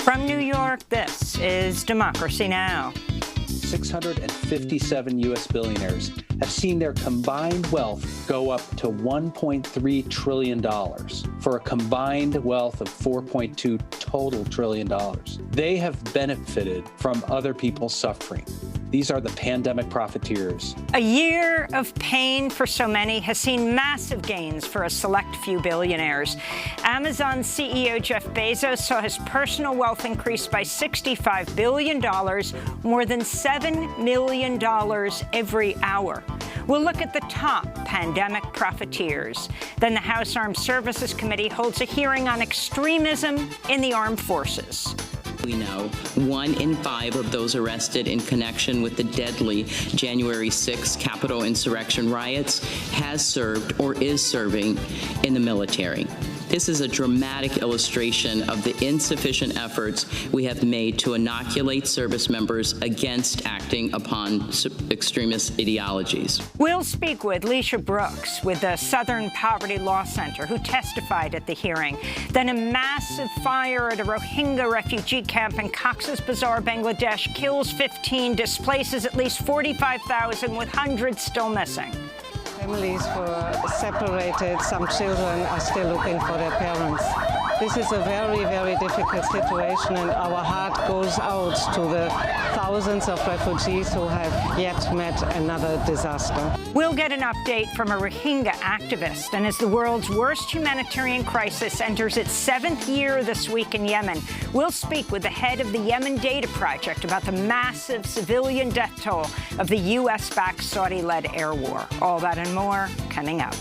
From New York, this is Democracy Now! 657 U.S. billionaires have seen their combined wealth go up to $1.3 trillion for a combined wealth of $4.2 total trillion. They have benefited from other people's suffering. These are the pandemic profiteers. A year of pain for so many has seen massive gains for a select few billionaires. Amazon CEO Jeff Bezos saw his personal wealth increase by $65 billion, more than $7 million every hour. We'll look at the top pandemic profiteers. Then the House Armed Services Committee holds a hearing on extremism in the armed forces. We know 1 in 5 of those arrested in connection with the deadly January 6 Capitol insurrection riots has served or is serving in the military. This is a dramatic illustration of the insufficient efforts we have made to inoculate service members against acting upon extremist ideologies. We'll speak with Leisha Brooks with the Southern Poverty Law Center, who testified at the hearing. Then a massive fire at a Rohingya refugee camp in Cox's Bazar, Bangladesh, kills 15, displaces at least 45,000, with hundreds still missing. Families were separated. Some children are still looking for their parents. This is a very, very difficult situation, and our heart goes out to the thousands of refugees who have yet met another disaster. We'll get an update from a Rohingya activist, and as the world's worst humanitarian crisis enters its 7th year this week in Yemen, we'll speak with the head of the Yemen Data Project about the massive civilian death toll of the U.S.-backed Saudi-led air war. All that and more coming up.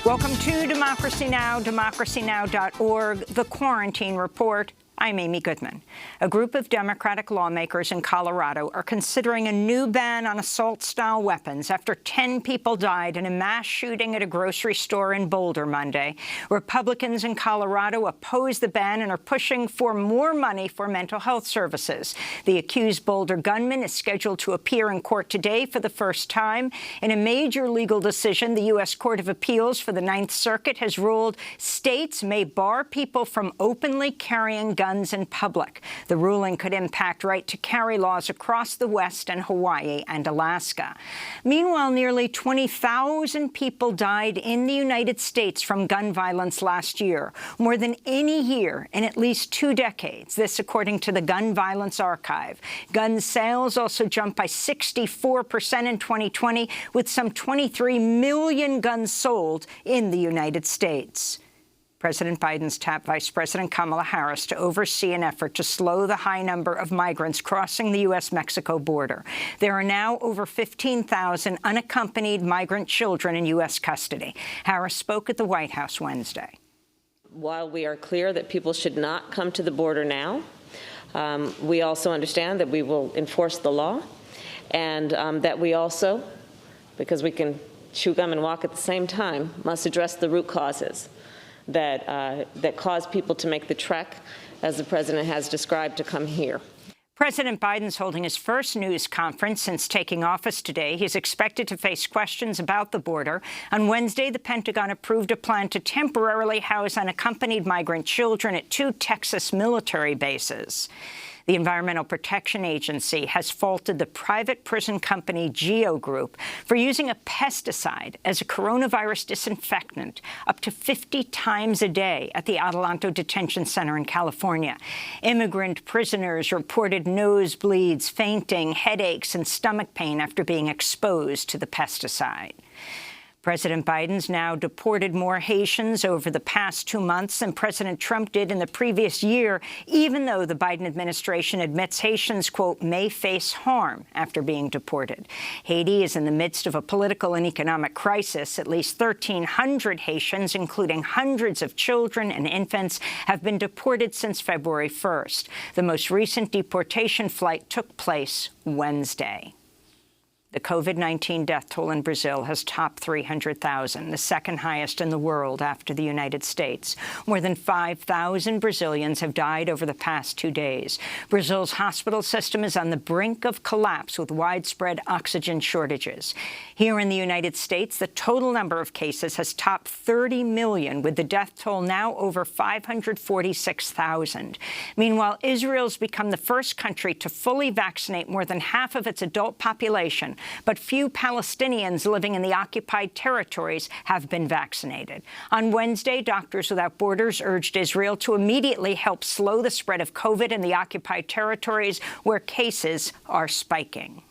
Welcome to Democracy Now!, democracynow.org, The Quarantine Report. I'm Amy Goodman. A group of Democratic lawmakers in Colorado are considering a new ban on assault-style weapons after 10 people died in a mass shooting at a grocery store in Boulder Monday. Republicans in Colorado oppose the ban and are pushing for more money for mental health services. The accused Boulder gunman is scheduled to appear in court today for the first time. In a major legal decision, the U.S. Court of Appeals for the Ninth Circuit has ruled states may bar people from openly carrying guns in public. The ruling could impact right-to-carry laws across the West and Hawaii and Alaska. Meanwhile, nearly 20,000 people died in the United States from gun violence last year, more than any year in at least 2 decades. This, according to the Gun Violence Archive. Gun sales also jumped by 64% in 2020, with some 23 million guns sold in the United States. President Biden's tapped Vice President Kamala Harris to oversee an effort to slow the high number of migrants crossing the U.S.-Mexico border. There are now over 15,000 unaccompanied migrant children in U.S. custody. Harris spoke at the White House Wednesday. While we are clear that people should not come to the border now, we also understand that we will enforce the law, and that we also, because we can chew gum and walk at the same time, must address the root causes that cause people to make the trek, as the president has described, to come here. President Biden's holding his first news conference since taking office today. He's expected to face questions about the border. On Wednesday, the Pentagon approved a plan to temporarily house unaccompanied migrant children at 2 Texas military bases. The Environmental Protection Agency has faulted the private prison company Geo Group for using a pesticide as a coronavirus disinfectant up to 50 times a day at the Adelanto Detention Center in California. Immigrant prisoners reported nosebleeds, fainting, headaches, and stomach pain after being exposed to the pesticide. President Biden's now deported more Haitians over the past 2 months than President Trump did in the previous year, even though the Biden administration admits Haitians, quote, may face harm after being deported. Haiti is in the midst of a political and economic crisis. At least 1,300 Haitians, including hundreds of children and infants, have been deported since February 1st. The most recent deportation flight took place Wednesday. The COVID-19 death toll in Brazil has topped 300,000, the second highest in the world after the United States. More than 5,000 Brazilians have died over the past 2 days. Brazil's hospital system is on the brink of collapse with widespread oxygen shortages. Here in the United States, the total number of cases has topped 30 million, with the death toll now over 546,000. Meanwhile, Israel's become the first country to fully vaccinate more than half of its adult population, but few Palestinians living in the occupied territories have been vaccinated. On Wednesday, Doctors Without Borders urged Israel to immediately help slow the spread of COVID in the occupied territories where cases are spiking.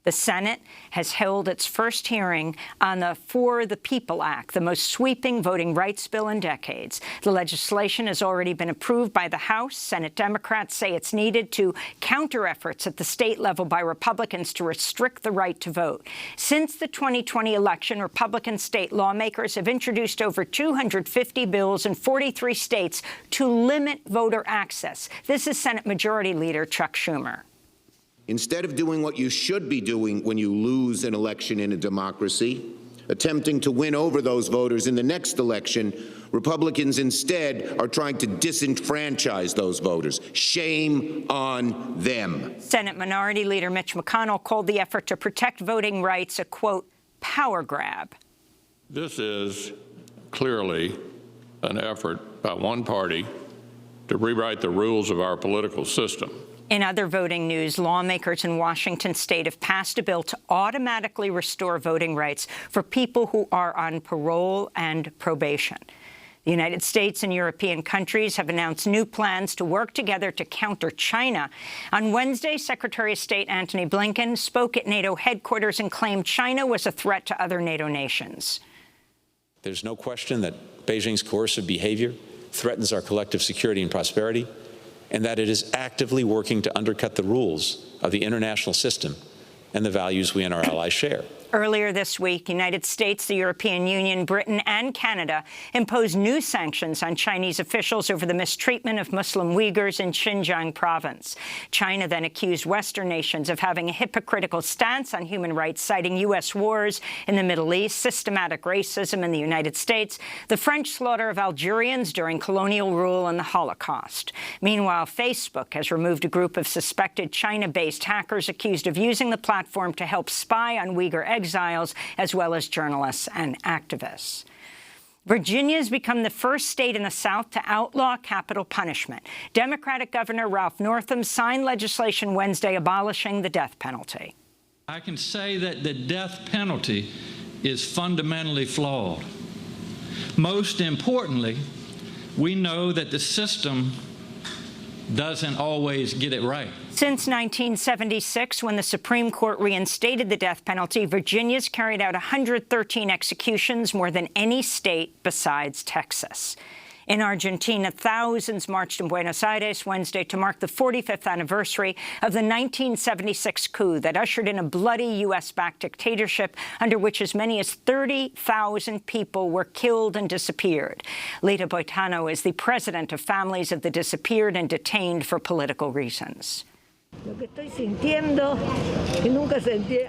The Senate has held its first hearing on the For the People Act, the most sweeping voting rights bill in decades. The legislation has already been approved by the House. Senate Democrats say it's needed to counter efforts at the state level by Republicans to restrict the right to vote. Since the 2020 election, Republican state lawmakers have introduced over 250 bills in 43 states to limit voter access. This is Senate Majority Leader Chuck Schumer. Instead of doing what you should be doing when you lose an election in a democracy, attempting to win over those voters in the next election, Republicans instead are trying to disenfranchise those voters. Shame on them. Senate Minority Leader Mitch McConnell called the effort to protect voting rights a, quote, power grab. This is clearly an effort by one party to rewrite the rules of our political system. In other voting news, lawmakers in Washington state have passed a bill to automatically restore voting rights for people who are on parole and probation. The United States and European countries have announced new plans to work together to counter China. On Wednesday, Secretary of State Antony Blinken spoke at NATO headquarters and claimed China was a threat to other NATO nations. There's no question that Beijing's coercive behavior threatens our collective security and prosperity, and that it is actively working to undercut the rules of the international system and the values we and our allies share. Earlier this week, the United States, the European Union, Britain and Canada imposed new sanctions on Chinese officials over the mistreatment of Muslim Uyghurs in Xinjiang province. China then accused Western nations of having a hypocritical stance on human rights, citing U.S. wars in the Middle East, systematic racism in the United States, the French slaughter of Algerians during colonial rule, and the Holocaust. Meanwhile, Facebook has removed a group of suspected China-based hackers accused of using the platform to help spy on Uyghur exiles, as well as journalists and activists. Virginia has become the first state in the South to outlaw capital punishment. Democratic Governor Ralph Northam signed legislation Wednesday abolishing the death penalty. I can say that the death penalty is fundamentally flawed. Most importantly, we know that the system doesn't always get it right. Since 1976, when the Supreme Court reinstated the death penalty, Virginia's carried out 113 executions, more than any state besides Texas. In Argentina, thousands marched in Buenos Aires Wednesday to mark the 45th anniversary of the 1976 coup that ushered in a bloody U.S.-backed dictatorship under which as many as 30,000 people were killed and disappeared. Lita Boitano is the president of Families of the Disappeared and Detained for Political Reasons.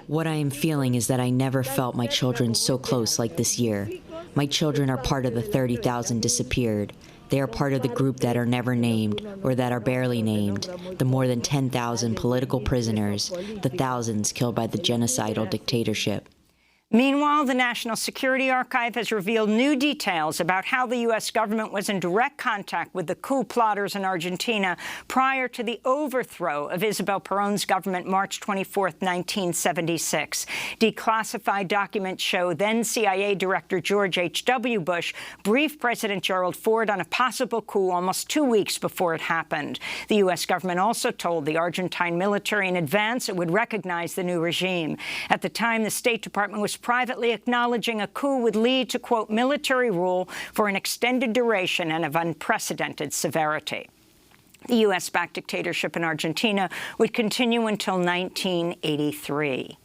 What I am feeling is that I never felt my children so close like this year. My children are part of the 30,000 disappeared. They are part of the group that are never named or that are barely named, the more than 10,000 political prisoners, the thousands killed by the genocidal dictatorship. Meanwhile, the National Security Archive has revealed new details about how the U.S. government was in direct contact with the coup plotters in Argentina prior to the overthrow of Isabel Perón's government March 24, 1976. Declassified documents show then CIA Director George H.W. Bush briefed President Gerald Ford on a possible coup almost 2 weeks before it happened. The U.S. government also told the Argentine military in advance it would recognize the new regime. At the time, the State Department was privately acknowledging a coup would lead to, quote, military rule for an extended duration and of unprecedented severity. The U.S.-backed dictatorship in Argentina would continue until 1983.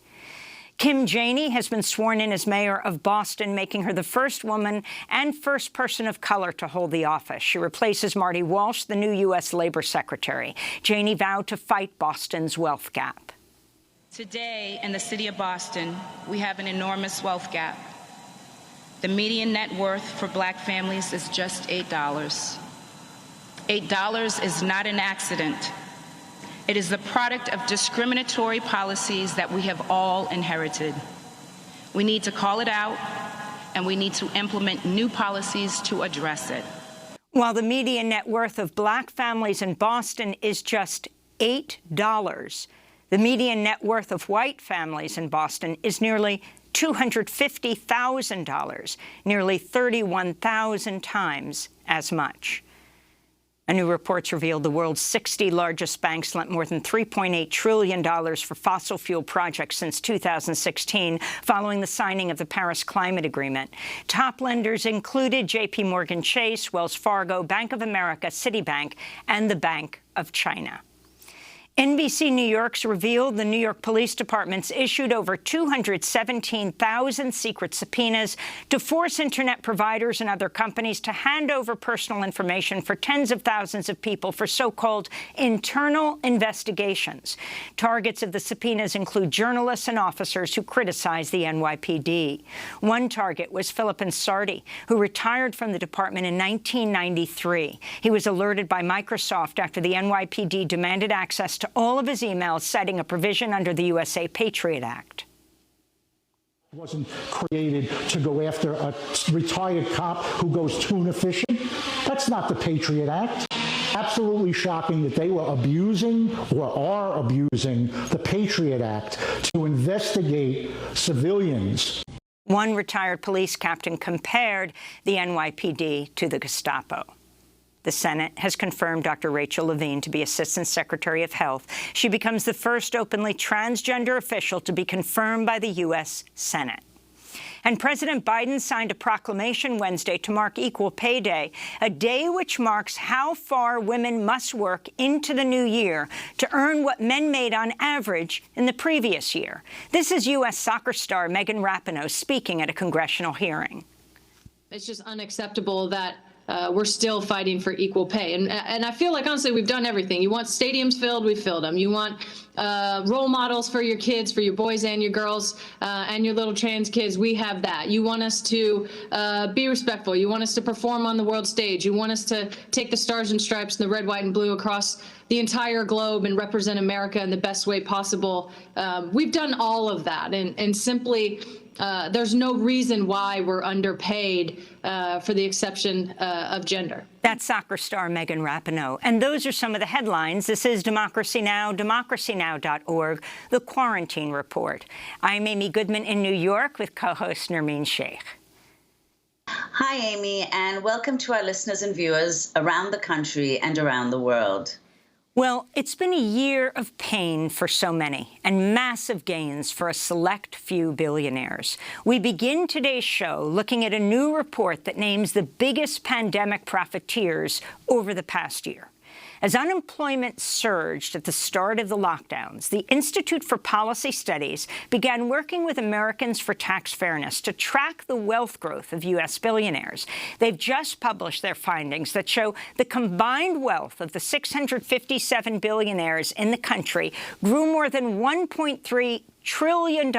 Kim Janey has been sworn in as mayor of Boston, making her the first woman and first person of color to hold the office. She replaces Marty Walsh, the new U.S. Labor Secretary. Janey vowed to fight Boston's wealth gap. Today, in the city of Boston, we have an enormous wealth gap. The median net worth for Black families is just $8. $8 is not an accident. It is the product of discriminatory policies that we have all inherited. We need to call it out, and we need to implement new policies to address it. While the median net worth of Black families in Boston is just $8, the median net worth of white families in Boston is nearly $250,000, nearly 31,000 times as much. A new report's revealed the world's 60 largest banks lent more than $3.8 trillion for fossil fuel projects since 2016, following the signing of the Paris Climate Agreement. Top lenders included J.P. Morgan Chase, Wells Fargo, Bank of America, Citibank, and the Bank of China. NBC New York's revealed the New York Police Department's issued over 217,000 secret subpoenas to force Internet providers and other companies to hand over personal information for tens of thousands of people for so-called internal investigations. Targets of the subpoenas include journalists and officers who criticize the NYPD. One target was Philip Ansardi, who retired from the department in 1993. He was alerted by Microsoft after the NYPD demanded access to all of his emails, citing a provision under the USA Patriot Act. It wasn't created to go after a retired cop who goes tuna fishing. That's not the Patriot Act. Absolutely shocking that they were abusing or are abusing the Patriot Act to investigate civilians. One retired police captain compared the NYPD to the Gestapo. The Senate has confirmed Dr. Rachel Levine to be Assistant Secretary of Health. She becomes the first openly transgender official to be confirmed by the U.S. Senate. And President Biden signed a proclamation Wednesday to mark Equal Pay Day, a day which marks how far women must work into the new year to earn what men made on average in the previous year. This is U.S. soccer star Megan Rapinoe speaking at a congressional hearing. It's just unacceptable that we're still fighting for equal pay. And I feel like, honestly, we've done everything. You want stadiums filled, we've filled them. You want role models for your kids, for your boys and your girls, and your little trans kids, we have that. You want us to be respectful. You want us to perform on the world stage. You want us to take the stars and stripes and the red, white, and blue across the entire globe and represent America in the best way possible. We've done all of that, and simply there's no reason why we're underpaid for the exception of gender. That's soccer star Megan Rapinoe. And those are some of the headlines. This is Democracy Now!, democracynow.org, The Quarantine Report. I'm Amy Goodman in New York with co-host Nermeen Sheikh. Hi, Amy, and welcome to our listeners and viewers around the country and around the world. Well, it's been a year of pain for so many and massive gains for a select few billionaires. We begin today's show looking at a new report that names the biggest pandemic profiteers over the past year. As unemployment surged at the start of the lockdowns, the Institute for Policy Studies began working with Americans for Tax Fairness to track the wealth growth of U.S. billionaires. They've just published their findings that show the combined wealth of the 657 billionaires in the country grew more than $1.3 trillion,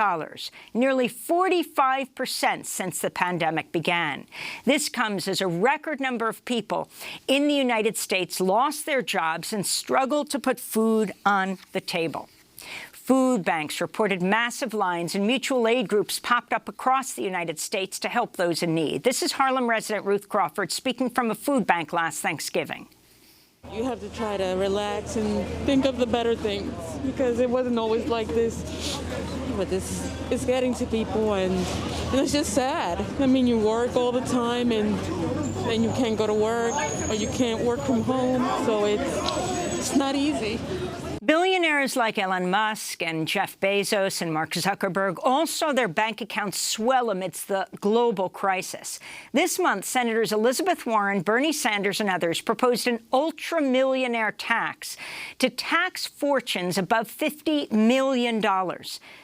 nearly 45% since the pandemic began. This comes as a record number of people in the United States lost their jobs and struggled to put food on the table. Food banks reported massive lines, and mutual aid groups popped up across the United States to help those in need. This is Harlem resident Ruth Crawford speaking from a food bank last Thanksgiving. You have to try to relax and think of the better things, because it wasn't always like this. But this is getting to people, and it's just sad. I mean, you work all the time, and then you can't go to work, or you can't work from home, so it's not easy. Billionaires like Elon Musk and Jeff Bezos and Mark Zuckerberg all saw their bank accounts swell amidst the global crisis. This month, Senators Elizabeth Warren, Bernie Sanders, and others proposed an ultra-millionaire tax to tax fortunes above $50 million.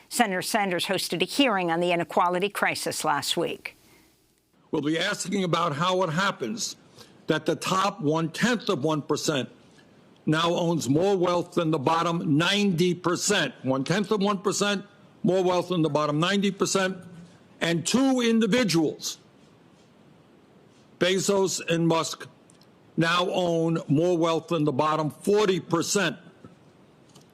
Senator Sanders hosted a hearing on the inequality crisis last week. We'll be asking about how it happens that the top 1/10 of 1% now owns more wealth than the bottom 90%, 0.1% more wealth than the bottom 90%, and two individuals, Bezos and Musk, now own more wealth than the bottom 40%.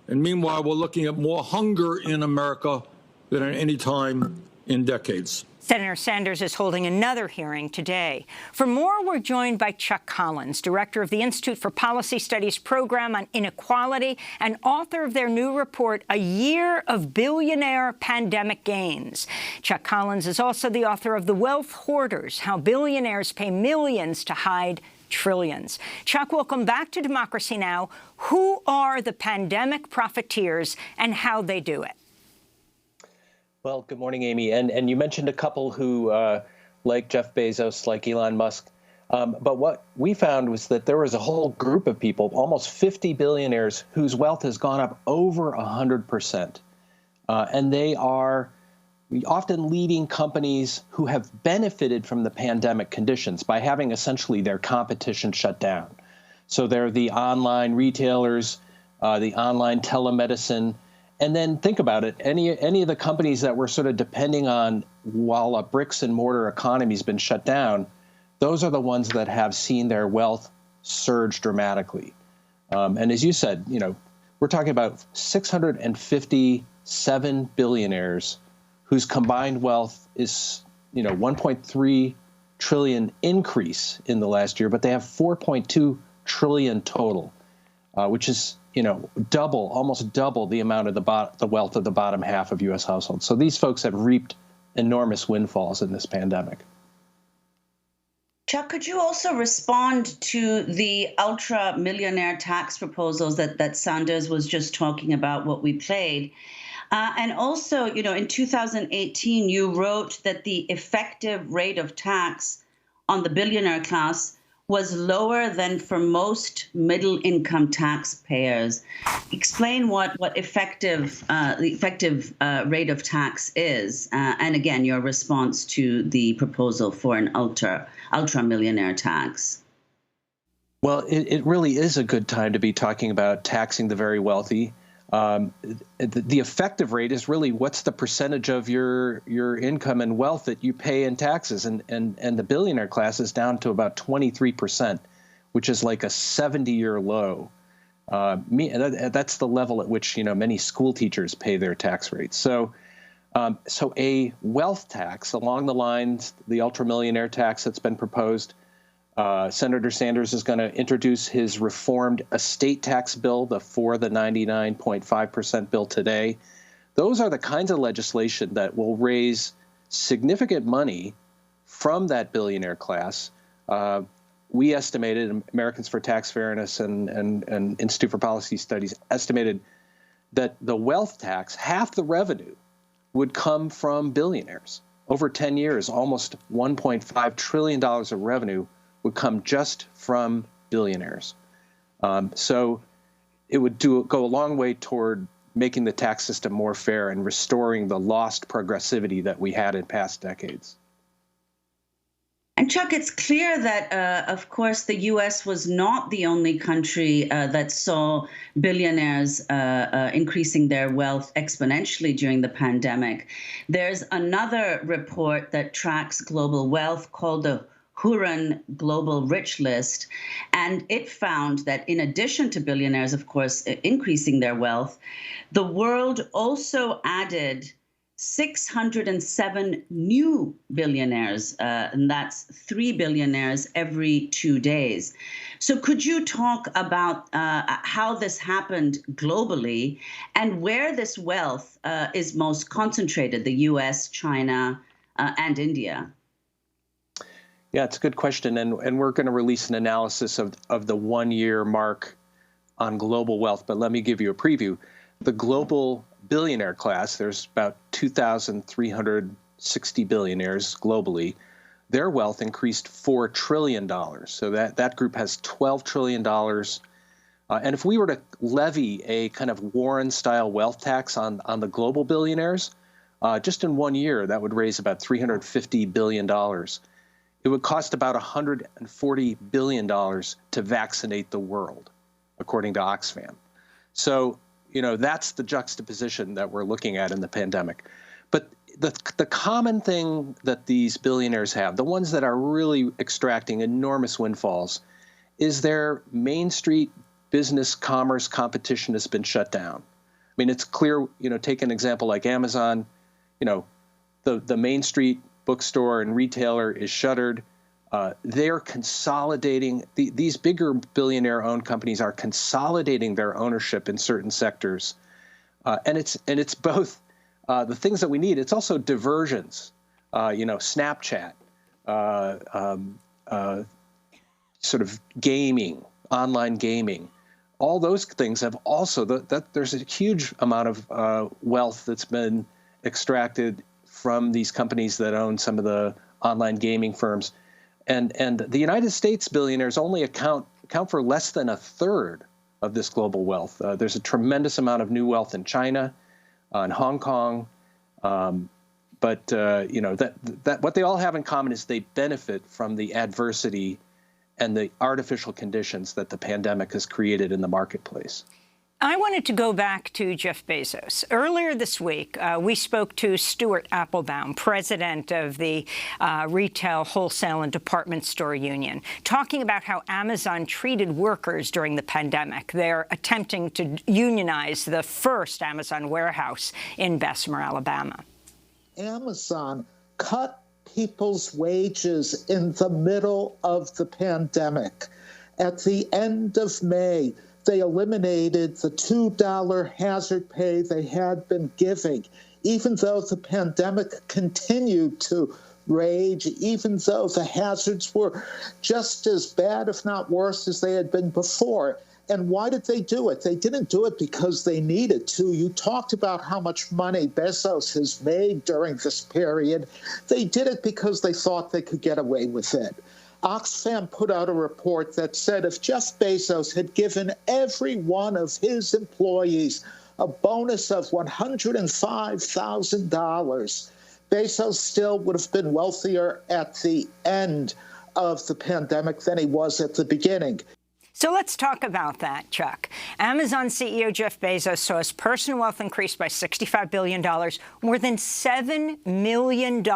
And meanwhile, we're looking at more hunger in America than at any time in decades. Senator Sanders is holding another hearing today. For more, we're joined by Chuck Collins, director of the Institute for Policy Studies program on inequality and author of their new report, A Year of Billionaire Pandemic Gains. Chuck Collins is also the author of The Wealth Hoarders, How Billionaires Pay Millions to Hide Trillions. Chuck, welcome back to Democracy Now! Who are the pandemic profiteers and how they do it? Well, good morning, Amy. And you mentioned a couple who, like Jeff Bezos, like Elon Musk. But what we found was that there was a whole group of people, almost 50 billionaires, whose wealth has gone up over 100%. And they are often leading companies who have benefited from the pandemic conditions by having essentially their competition shut down. So they're the online retailers, the online telemedicine. And then think about it, any of the companies that we're sort of depending on while a bricks and mortar economy's been shut down, those are the ones that have seen their wealth surge dramatically. And as you said, we're talking about 657 billionaires whose combined wealth is, 1.3 trillion increase in the last year, but they have 4.2 trillion total, which is almost double the amount of the wealth of the bottom half of U.S. households. So these folks have reaped enormous windfalls in this pandemic. Chuck, could you also respond to the ultra-millionaire tax proposals that Sanders was just talking about, what we played? And also, in 2018, you wrote that the effective rate of tax on the billionaire class was lower than for most middle-income taxpayers. Explain what the effective rate of tax is, and again, your response to the proposal for an ultra-millionaire tax. Well, it really is a good time to be talking about taxing the very wealthy. The effective rate is really what's the percentage of your income and wealth that you pay in taxes, and the billionaire class is down to about 23%, which is like a 70-year low. That's the level at which many school teachers pay their tax rates. So a wealth tax along the lines, the ultramillionaire tax that's been proposed. Senator Sanders is going to introduce his reformed estate tax bill, for the 99.5% bill today. Those are the kinds of legislation that will raise significant money from that billionaire class. We estimated, Americans for Tax Fairness and Institute for Policy Studies estimated that the wealth tax, half the revenue, would come from billionaires. Over 10 years, almost $1.5 trillion of revenue would come just from billionaires. So it would go a long way toward making the tax system more fair and restoring the lost progressivity that we had in past decades. And Chuck, it's clear that, of course, the U.S. was not the only country that saw billionaires increasing their wealth exponentially during the pandemic. There's another report that tracks global wealth called the Hurun Global Rich List, and it found that in addition to billionaires, of course, increasing their wealth, the world also added 607 new billionaires, and that's 3 billionaires every 2 days. So could you talk about how this happened globally and where this wealth is most concentrated, the U.S., China, and India? Yeah, it's a good question, and we're going to release an analysis of the 1-year mark on global wealth, but let me give you a preview. The global billionaire class, there's about 2,360 billionaires globally. Their wealth increased $4 trillion, so that group has $12 trillion. And if we were to levy a kind of Warren-style wealth tax on the global billionaires, just in 1 year, that would raise about $350 billion. It would cost about $140 billion to vaccinate the world. according to Oxfam. So, that's the juxtaposition that we're looking at in the pandemic. But the common thing that these billionaires have, the ones that are really extracting enormous windfalls, is their Main Street business commerce competition has been shut down. I mean, it's clear, take an example like Amazon, the Main Street bookstore and retailer is shuttered. They're consolidating, these bigger billionaire-owned companies are consolidating their ownership in certain sectors. And it's both the things that we need. It's also diversions, Snapchat, sort of gaming, online gaming. All those things have also, there's a huge amount of wealth that's been extracted from these companies that own some of the online gaming firms. And the United States billionaires only account for less than a third of this global wealth. There's a tremendous amount of new wealth in China, in Hong Kong. But what they all have in common is they benefit from the adversity and the artificial conditions that the pandemic has created in the marketplace. I wanted to go back to Jeff Bezos. Earlier this week, we spoke to Stuart Applebaum, president of the Retail, Wholesale and Department Store Union, talking about how Amazon treated workers during the pandemic. They're attempting to unionize the first Amazon warehouse in Bessemer, Alabama. Amazon cut people's wages in the middle of the pandemic. At the end of May, they eliminated the $2 hazard pay they had been giving, even though the pandemic continued to rage, even though the hazards were just as bad, if not worse, as they had been before. And why did they do it? They didn't do it because they needed to. You talked about how much money Bezos has made during this period. They did it because they thought they could get away with it. Oxfam put out a report that said if Jeff Bezos had given every one of his employees a bonus of $105,000, Bezos still would have been wealthier at the end of the pandemic than he was at the beginning. So let's talk about that, Chuck. Amazon CEO Jeff Bezos saw his personal wealth increase by $65 billion, more than $7 million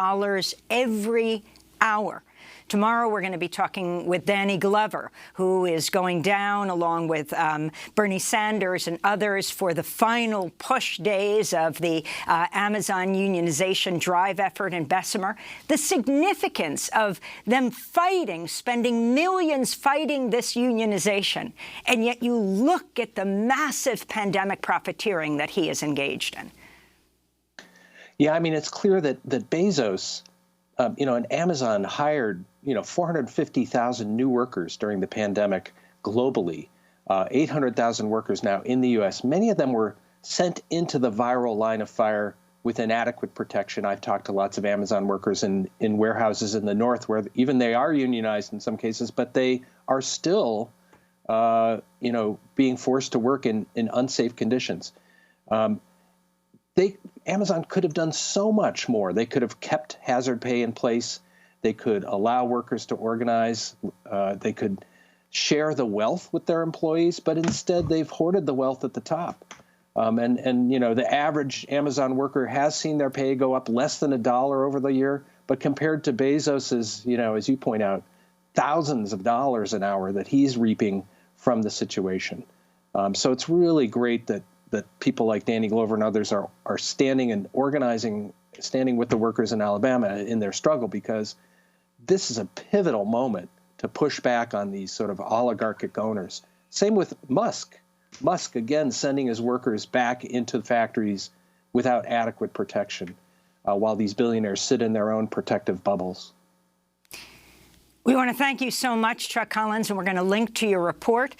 every hour. Tomorrow, we're going to be talking with Danny Glover, who is going down along with Bernie Sanders and others for the final push days of the Amazon unionization drive effort in Bessemer. The significance of them fighting, spending millions fighting this unionization, and yet you look at the massive pandemic profiteering that he is engaged in. Yeah, I mean, it's clear that Bezos, and Amazon hired 450,000 new workers during the pandemic globally, 800,000 workers now in the U.S. Many of them were sent into the viral line of fire with inadequate protection. I've talked to lots of Amazon workers in warehouses in the north where even they are unionized in some cases, but they are still, being forced to work in unsafe conditions. Amazon could have done so much more. They could have kept hazard pay in place. They could allow workers to organize. They could share the wealth with their employees, but instead they've hoarded the wealth at the top. The average Amazon worker has seen their pay go up less than $1 over the year, but compared to Bezos's, as you point out, thousands of dollars an hour that he's reaping from the situation. So it's really great that people like Danny Glover and others are standing and organizing, standing with the workers in Alabama in their struggle, because this is a pivotal moment to push back on these sort of oligarchic owners. Same with Musk. Musk, again, sending his workers back into factories without adequate protection, while these billionaires sit in their own protective bubbles. We want to thank you so much, Chuck Collins, and we're going to link to your report.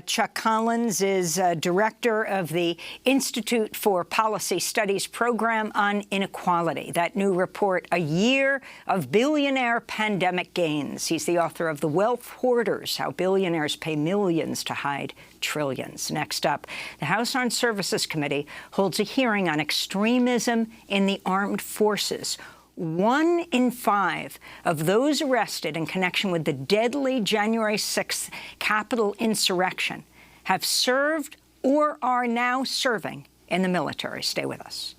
Chuck Collins is director of the Institute for Policy Studies Program on Inequality. That new report, A Year of Billionaire Pandemic Gains. He's the author of The Wealth Hoarders, How Billionaires Pay Millions to Hide Trillions. Next up, the House Armed Services Committee holds a hearing on extremism in the armed forces. 1 in 5 of those arrested in connection with the deadly January 6th Capitol insurrection have served or are now serving in the military. Stay with us.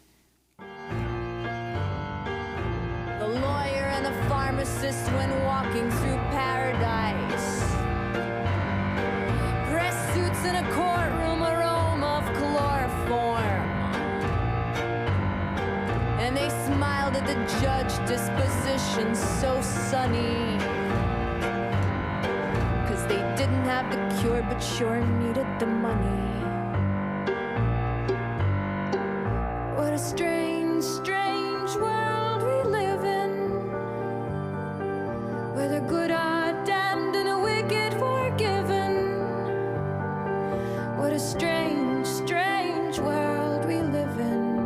The lawyer and the pharmacist when walking through paradise. Press suits in a courtroom, aroma of chloroform. And they smiled at the judge, disposition so sunny. 'Cause they didn't have the cure, but sure needed the money. What a strange, strange world we live in, where the good are damned and the wicked forgiven. What a strange, strange world we live in.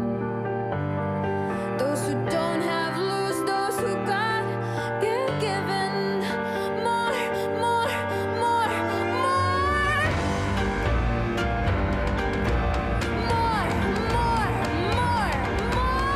Those who don't have lose, those who got get given. More, more, more, more.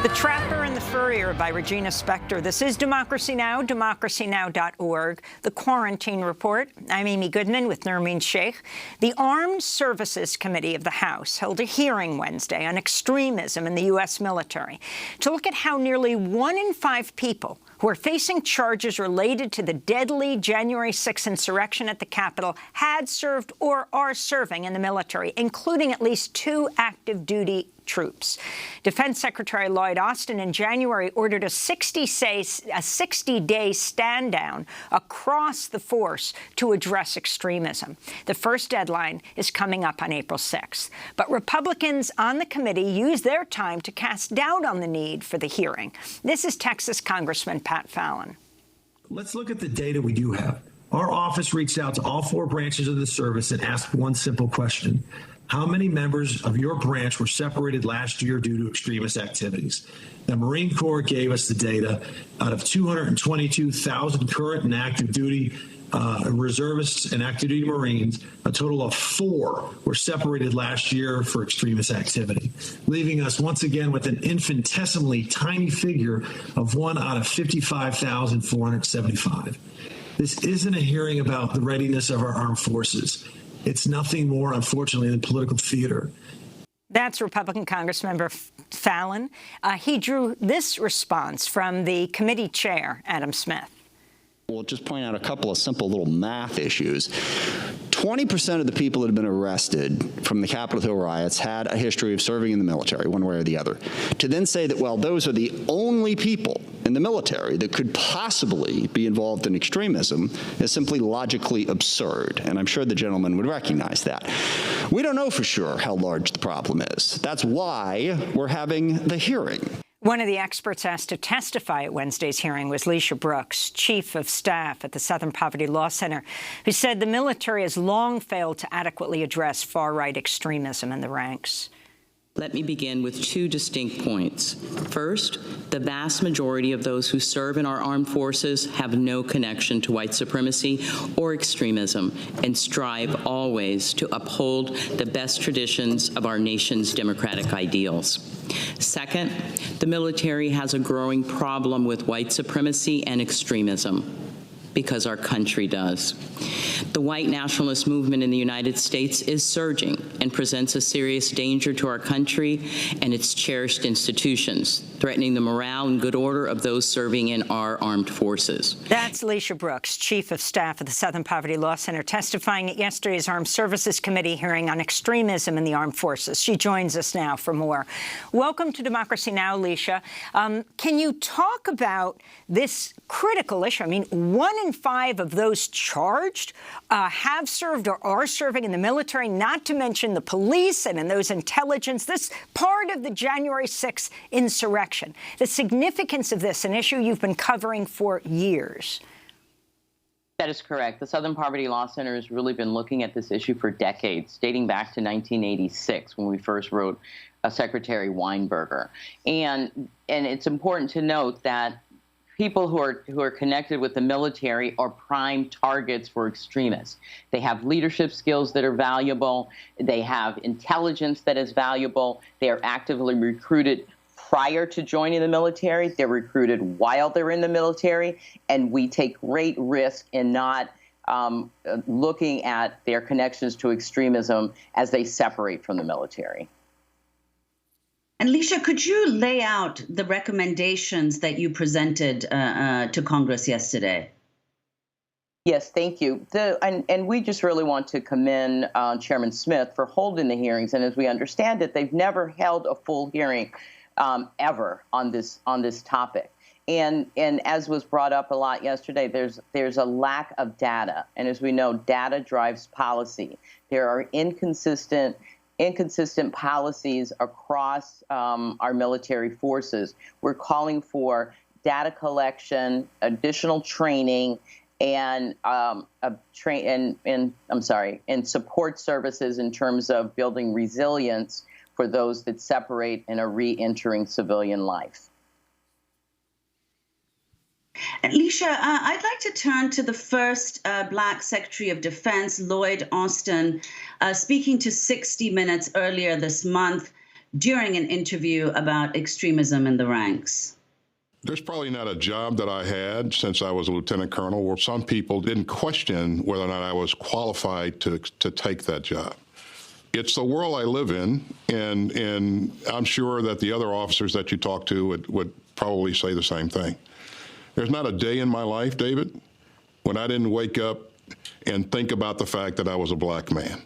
The Trapper and the Furrier by Regina Spektor. This is Democracy Now!, DemocracyNow.org. The Quarantine Report. I'm Amy Goodman with Nermeen Sheikh. The Armed Services Committee of the House held a hearing Wednesday on extremism in the U.S. military to look at how nearly 1 in 5 people who are facing charges related to the deadly January 6th insurrection at the Capitol had served or are serving in the military, including at least 2 active duty troops. Defense Secretary Lloyd Austin in January ordered a 60-day stand-down across the force to address extremism. The first deadline is coming up on April 6th. But Republicans on the committee used their time to cast doubt on the need for the hearing. This is Texas Congressman Pat Fallon. Let's look at the data we do have. Our office reached out to all 4 branches of the service and asked one simple question. How many members of your branch were separated last year due to extremist activities? The Marine Corps gave us the data. Out of 222,000 current and active duty reservists and active duty Marines, a total of 4 were separated last year for extremist activity, leaving us once again with an infinitesimally tiny figure of 1 out of 55,475. This isn't a hearing about the readiness of our armed forces. It's nothing more, unfortunately, than political theater. That's Republican Congressmember Fallon. He drew this response from the committee chair, Adam Smith. We'll just point out a couple of simple little math issues. 20% of the people that have been arrested from the Capitol Hill riots had a history of serving in the military, one way or the other. To then say that, well, those are the only people in the military that could possibly be involved in extremism is simply logically absurd, and I'm sure the gentleman would recognize that. We don't know for sure how large the problem is. That's why we're having the hearing. One of the experts asked to testify at Wednesday's hearing was Leisha Brooks, chief of staff at the Southern Poverty Law Center, who said the military has long failed to adequately address far-right extremism in the ranks. Let me begin with 2 distinct points. First, the vast majority of those who serve in our armed forces have no connection to white supremacy or extremism and strive always to uphold the best traditions of our nation's democratic ideals. Second, the military has a growing problem with white supremacy and extremism, because our country does. The white nationalist movement in the United States is surging and presents a serious danger to our country and its cherished institutions, threatening the morale and good order of those serving in our armed forces. That's Leisha Brooks, chief of staff at the Southern Poverty Law Center, testifying at yesterday's Armed Services Committee hearing on extremism in the armed forces. She joins us now for more. Welcome to Democracy Now!, Leisha. Can you talk about this critical issue? I mean, 1 in 5 of those charged have served or are serving in the military, not to mention the police and in those intelligence. This part of the January 6th insurrection. The significance of this, an issue you've been covering for years. That is correct. The Southern Poverty Law Center has really been looking at this issue for decades, dating back to 1986 when we first wrote Secretary Weinberger. And it's important to note that people who are connected with the military are prime targets for extremists. They have leadership skills that are valuable. They have intelligence that is valuable. They are actively recruited prior to joining the military. They're recruited while they're in the military. And we take great risk in not looking at their connections to extremism as they separate from the military. And Leisha, could you lay out the recommendations that you presented to Congress yesterday? Yes, thank you. And we just really want to commend Chairman Smith for holding the hearings. And as we understand it, they've never held a full hearing ever on this topic. And as was brought up a lot yesterday, there's a lack of data. And as we know, data drives policy. There are inconsistent policies across our military forces. We're calling for data collection, additional training, and support services in terms of building resilience for those that separate and are re-entering civilian life. And Leisha, I'd like to turn to the first Black Secretary of Defense, Lloyd Austin, speaking to 60 Minutes earlier this month during an interview about extremism in the ranks. There's probably not a job that I had since I was a lieutenant colonel where some people didn't question whether or not I was qualified to take that job. It's the world I live in, and I'm sure that the other officers that you talk to would probably say the same thing. There's not a day in my life, David, when I didn't wake up and think about the fact that I was a black man.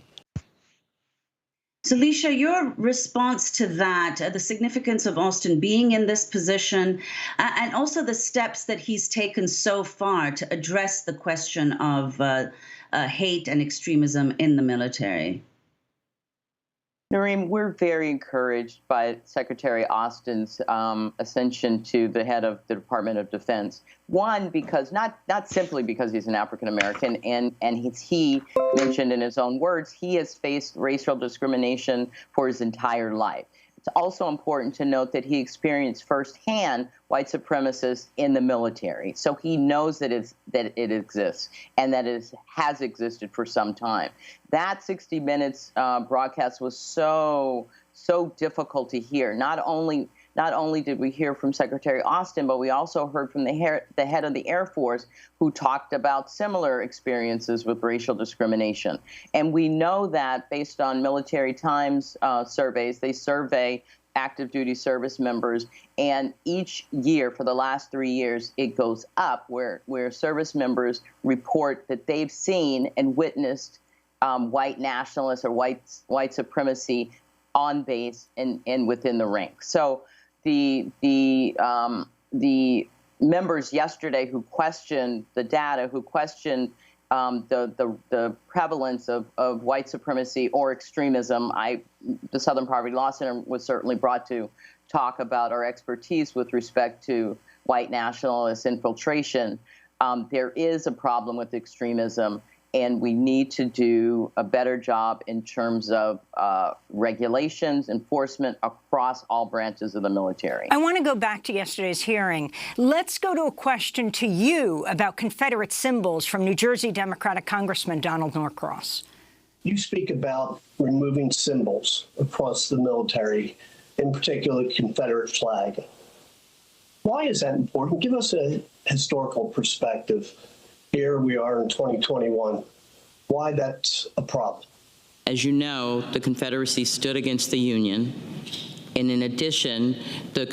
So, Leisha, your response to that, the significance of Austin being in this position, and also the steps that he's taken so far to address the question of hate and extremism in the military. Nareem, we're very encouraged by Secretary Austin's ascension to the head of the Department of Defense. One, because not simply because he's an African American, and he mentioned in his own words, he has faced racial discrimination for his entire life. It's also important to note that he experienced firsthand white supremacists in the military, so he knows that it exists and that it has existed for some time. That 60 Minutes broadcast was so difficult to hear. Not only did we hear from Secretary Austin, but we also heard from the head of the Air Force, who talked about similar experiences with racial discrimination. And we know that based on Military Times surveys, they survey active duty service members, and each year for the last 3 years, it goes up where service members report that they've seen and witnessed white nationalists or white supremacy on base and within the ranks. So the members yesterday who questioned the data, who questioned the prevalence of white supremacy or extremism, the Southern Poverty Law Center was certainly brought to talk about our expertise with respect to white nationalist infiltration. There is a problem with extremism, and we need to do a better job in terms of regulations, enforcement across all branches of the military. I want to go back to yesterday's hearing. Let's go to a question to you about Confederate symbols from New Jersey Democratic Congressman Donald Norcross. You speak about removing symbols across the military, in particular the Confederate flag. Why is that important? Give us a historical perspective. Here we are in 2021. Why that's a problem? As you know, the Confederacy stood against the Union. And in addition, the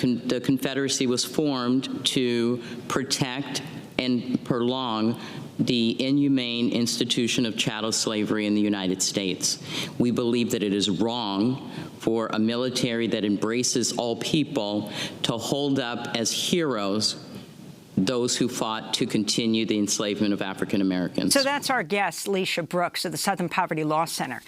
Confederacy was formed to protect and prolong the inhumane institution of chattel slavery in the United States. We believe that it is wrong for a military that embraces all people to hold up as heroes those who fought to continue the enslavement of African Americans. So that's our guest, Leisha Brooks of the Southern Poverty Law Center.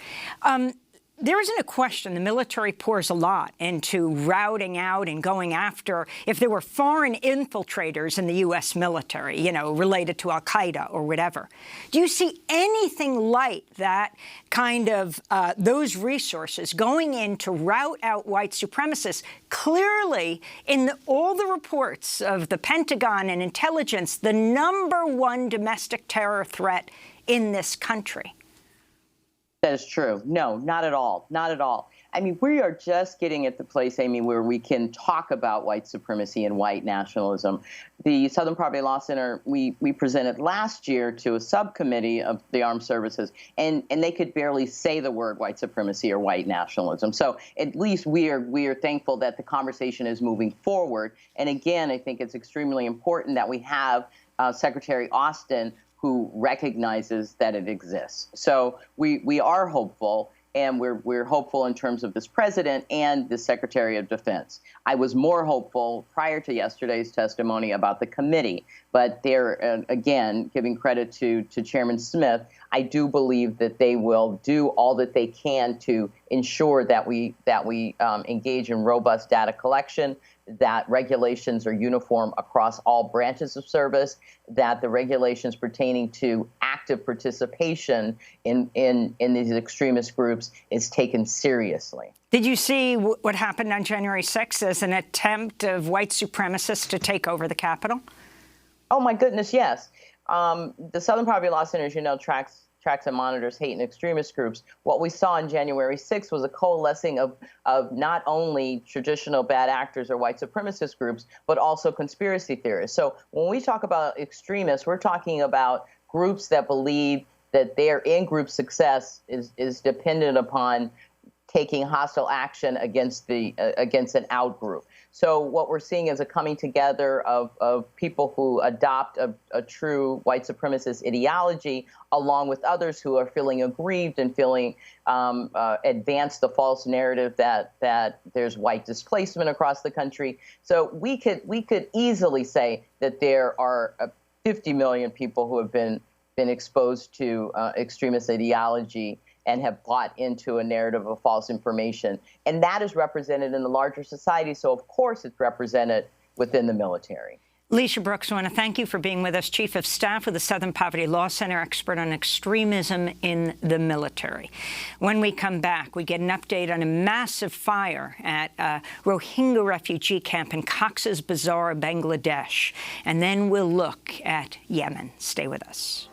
There isn't a question. The military pours a lot into routing out and going after if there were foreign infiltrators in the U.S. military, you know, related to al-Qaeda or whatever. Do you see anything like that kind of those resources going in to rout out white supremacists? Clearly, in all the reports of the Pentagon and intelligence, the #1 domestic terror threat in this country. That is true. No, not at all. Not at all. I mean, we are just getting at the place, Amy, where we can talk about white supremacy and white nationalism. The Southern Poverty Law Center, we presented last year to a subcommittee of the armed services, and they could barely say the word white supremacy or white nationalism. So at least we are thankful that the conversation is moving forward. And again, I think it's extremely important that we have Secretary Austin who recognizes that it exists. So we are hopeful, and we're hopeful in terms of this president and the Secretary of Defense. I was more hopeful prior to yesterday's testimony about the committee, but they're, again, giving credit to Chairman Smith, I do believe that they will do all that they can to ensure that we engage in robust data collection, that regulations are uniform across all branches of service, that the regulations pertaining to active participation in these extremist groups is taken seriously. Did you see what happened on January 6th as an attempt of white supremacists to take over the Capitol? Oh, my goodness, yes. The Southern Poverty Law Center, as you know, tracks and monitors hate and extremist groups. What we saw on January 6th was a coalescing of not only traditional bad actors or white supremacist groups, but also conspiracy theorists. So when we talk about extremists, we're talking about groups that believe that their in-group success is dependent upon taking hostile action against an out-group. So what we're seeing is a coming together of people who adopt a true white supremacist ideology, along with others who are feeling aggrieved and feeling advance the false narrative that there's white displacement across the country. So we could easily say that there are 50 million people who have been exposed to extremist ideology and have bought into a narrative of false information. And that is represented in the larger society, so of course it's represented within the military. Leisha Brooks, I want to thank you for being with us, Chief of Staff with the Southern Poverty Law Center, expert on extremism in the military. When we come back, we get an update on a massive fire at a Rohingya refugee camp in Cox's Bazar, Bangladesh. And then we'll look at Yemen. Stay with us.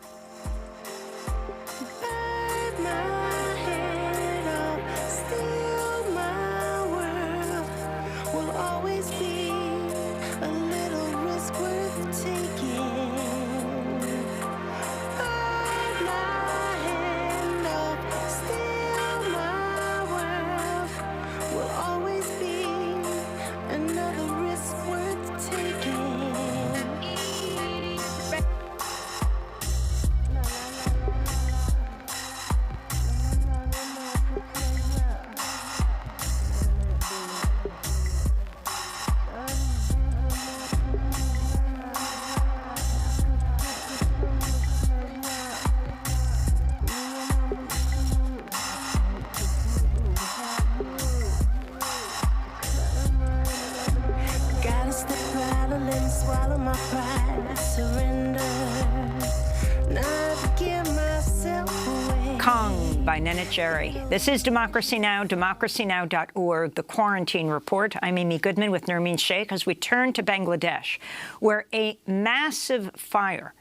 Jerry. This is Democracy Now!, DemocracyNow.org, The Quarantine Report. I'm Amy Goodman with Nermeen Sheikh as we turn to Bangladesh, where a massive fire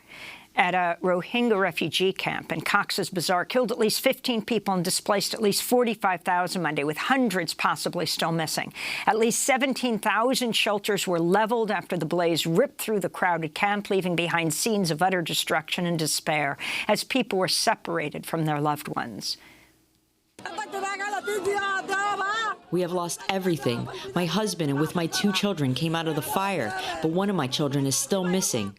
at a Rohingya refugee camp in Cox's Bazar killed at least 15 people and displaced at least 45,000 Monday, with hundreds possibly still missing. At least 17,000 shelters were leveled after the blaze ripped through the crowded camp, leaving behind scenes of utter destruction and despair as people were separated from their loved ones. We have lost everything. My husband and with my 2 children came out of the fire, but one of my children is still missing.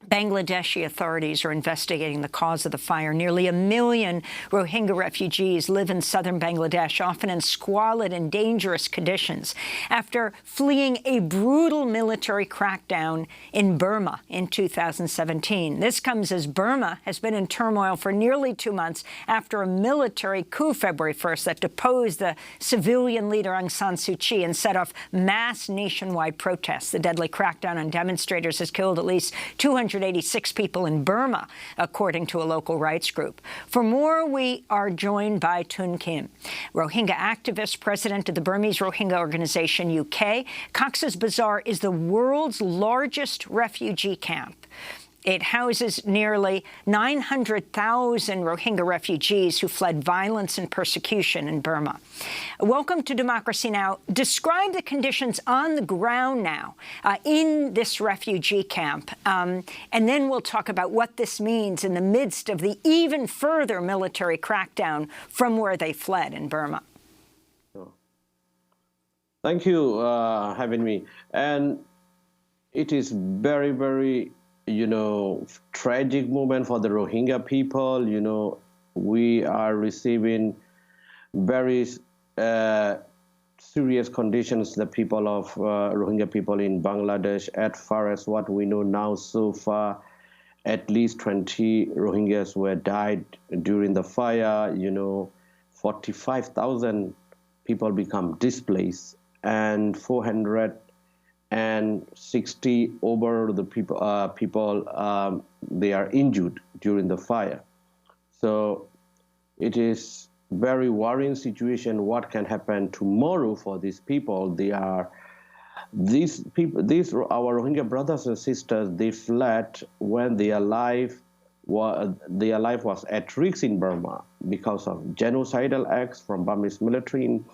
Bangladeshi authorities are investigating the cause of the fire. Nearly 1 million Rohingya refugees live in southern Bangladesh, often in squalid and dangerous conditions, after fleeing a brutal military crackdown in Burma in 2017. This comes as Burma has been in turmoil for nearly 2 months after a military coup February 1st that deposed the civilian leader Aung San Suu Kyi and set off mass nationwide protests. The deadly crackdown on demonstrators has killed at least 286 people in Burma, according to a local rights group. For more, we are joined by Tun Kim, Rohingya activist, president of the Burmese Rohingya Organization UK. Cox's Bazar is the world's largest refugee camp. It houses nearly 900,000 Rohingya refugees who fled violence and persecution in Burma. Welcome to Democracy Now! Describe the conditions on the ground now in this refugee camp, and then we'll talk about what this means in the midst of the even further military crackdown from where they fled in Burma. Thank you for having me. And it is very, very tragic moment for the Rohingya people. We are receiving very serious conditions, the people of Rohingya people in Bangladesh. As far as what we know now, so far, at least 20 Rohingyas were died during the fire. 45,000 people become displaced, and 460 over the people they are injured during the fire. So it is very worrying situation. What can happen tomorrow for these people? Our Rohingya brothers and sisters, they fled when their life was at risk in Burma because of genocidal acts from Burmese military in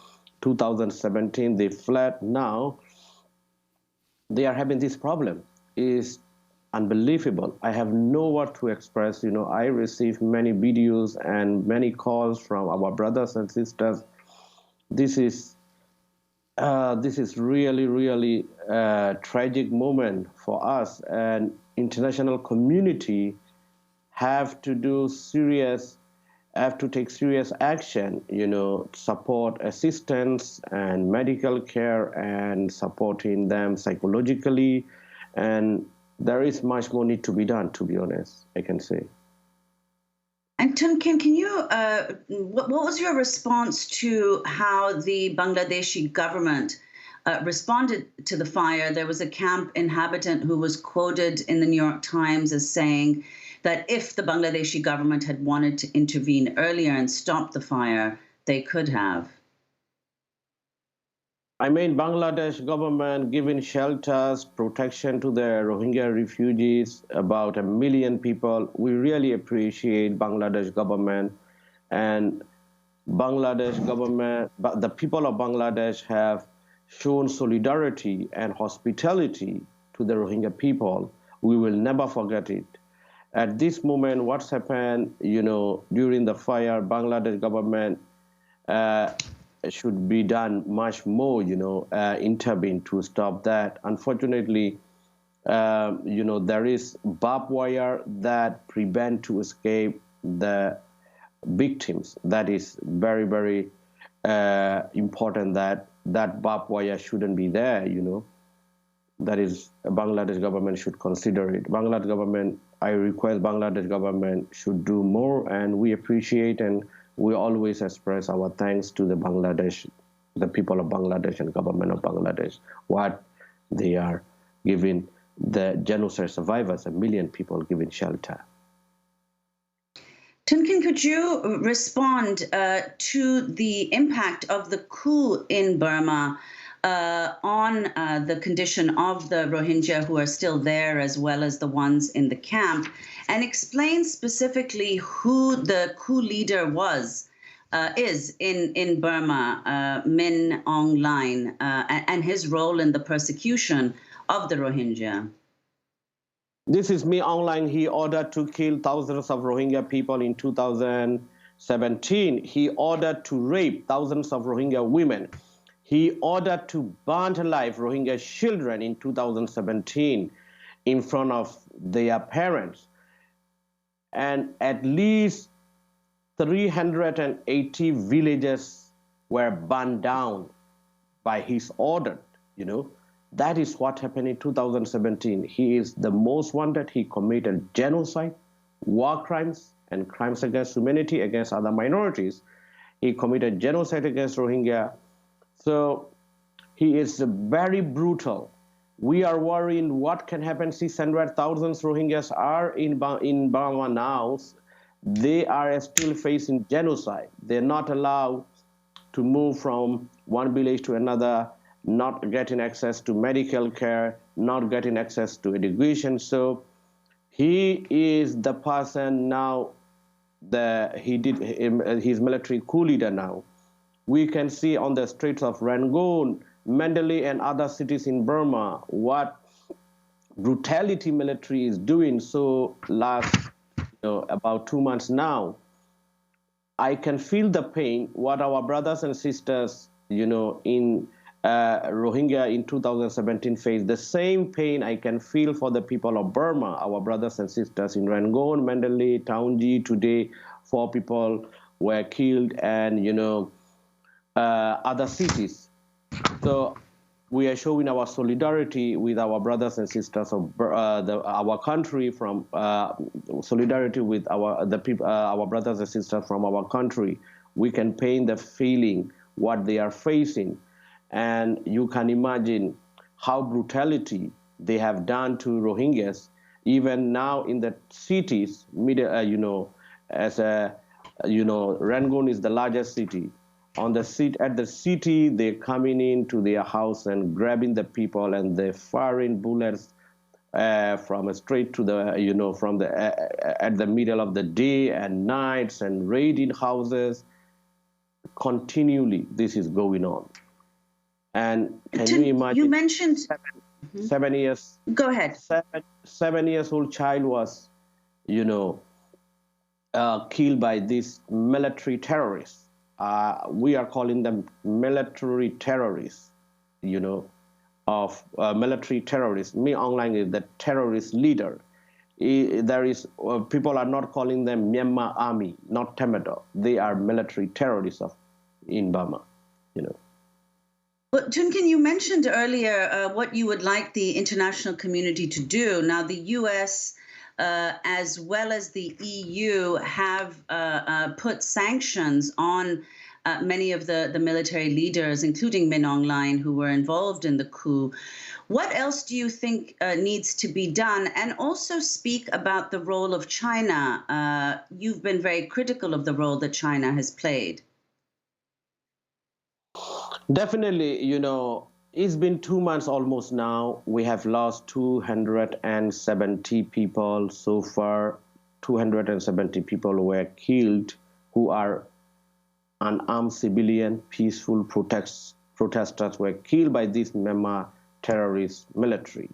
2017. They fled. Now they are having this problem. It's unbelievable. I have no word to express. I receive many videos and many calls from our brothers and sisters. This is really, really a tragic moment for us, and international community have to take serious action, support assistance and medical care and supporting them psychologically. And there is much more need to be done, to be honest, I can say. And Tunkin, can you, what was your response to how the Bangladeshi government responded to the fire? There was a camp inhabitant who was quoted in the New York Times as saying that if the Bangladeshi government had wanted to intervene earlier and stop the fire, they could have. Bangladesh government giving shelters, protection to the Rohingya refugees, about 1 million people. We really appreciate Bangladesh government, and Bangladesh government, but the people of Bangladesh have shown solidarity and hospitality to the Rohingya people. We will never forget it. At this moment, what's happened, during the fire, Bangladesh government should be done much more, intervene to stop that. Unfortunately, there is barbed wire that prevent to escape the victims. That is very, very important, that barbed wire shouldn't be there, That is, Bangladesh government should consider it. Bangladesh government, I request Bangladesh government should do more, and we appreciate and we always express our thanks to the people of Bangladesh and government of Bangladesh, what they are giving the genocide survivors, 1 million people, giving shelter. Tunkin, could you respond to the impact of the coup in Burma on the condition of the Rohingya who are still there, as well as the ones in the camp, and explain specifically who the coup leader is in Burma, Min Aung Hlaing, and his role in the persecution of the Rohingya? This is Min Aung Hlaing. He ordered to kill thousands of Rohingya people in 2017. He ordered to rape thousands of Rohingya women. He ordered to burn alive Rohingya children in 2017 in front of their parents. And at least 380 villages were burned down by his order, That is what happened in 2017. He is the most wanted. He committed genocide, war crimes, and crimes against humanity, against other minorities. He committed genocide against Rohingya. So he is very brutal. We are worried what can happen. 600,000 Rohingyas are in Burma now. They are still facing genocide. They're not allowed to move from one village to another, not getting access to medical care, not getting access to education. So He is the person now he did his military coup leader now. We can see on the streets of Rangoon, Mandalay, and other cities in Burma what brutality military is doing. So last about 2 months now, I can feel the pain what our brothers and sisters in Rohingya in 2017 faced. The same pain I can feel for the people of Burma, our brothers and sisters in Rangoon, Mandalay, Taunji. Today 4 people were killed, and other cities. So we are showing our solidarity with our brothers and sisters of our country, from solidarity with our brothers and sisters from our country. We can paint the feeling what they are facing, and you can imagine how brutality they have done to Rohingyas. Even now in the cities, Rangoon is the largest city. At the city, they're coming into their house and grabbing the people, and they're firing bullets from straight to the at the middle of the day and nights, and raiding houses. Continually, this is going on. And can you imagine? You mentioned 7 years. Go ahead. 7 years old child was, killed by these military terrorists. We are calling them military terrorists, of military terrorists. Me Online is the terrorist leader. People are not calling them Myanmar army, not Temedo. They are military terrorists in Burma, Well, Tunkin, you mentioned earlier what you would like the international community to do. Now, the U.S. As well as the EU have put sanctions on many of the military leaders, including Min Aung Hlaing, who were involved in the coup. What else do you think needs to be done? And also speak about the role of China. You've been very critical of the role that China has played. Definitely, it's been 2 months almost now. We have lost 270 people so far. 270 people were killed who are unarmed civilian, peaceful protesters were killed by this Myanmar terrorist military.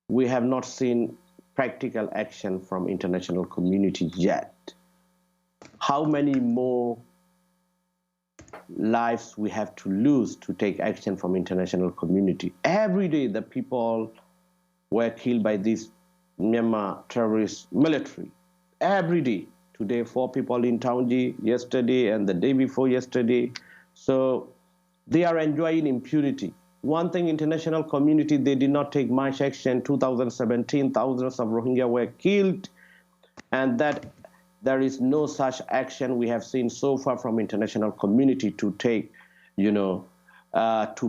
We have not seen practical action from international community yet. How many more lives we have to lose to take action from international community? Every day the people were killed by this Myanmar terrorist military. Every day. Today 4 people in Taunji, yesterday and the day before yesterday. So they are enjoying impunity. One thing, international community, they did not take much action. 2017, thousands of Rohingya were killed, and that there is no such action we have seen so far from international community to take, to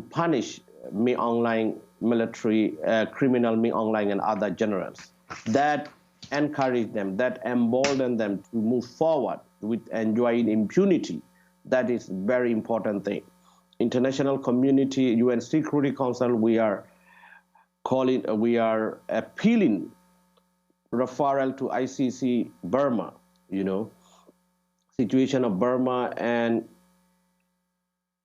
punish Min Aung Hlaing military criminal Min Aung Hlaing and other generals. That encourage them, that embolden them to move forward with enjoying impunity. That is very important thing. International community, UN Security Council, we are appealing referral to ICC Burma, situation of Burma, and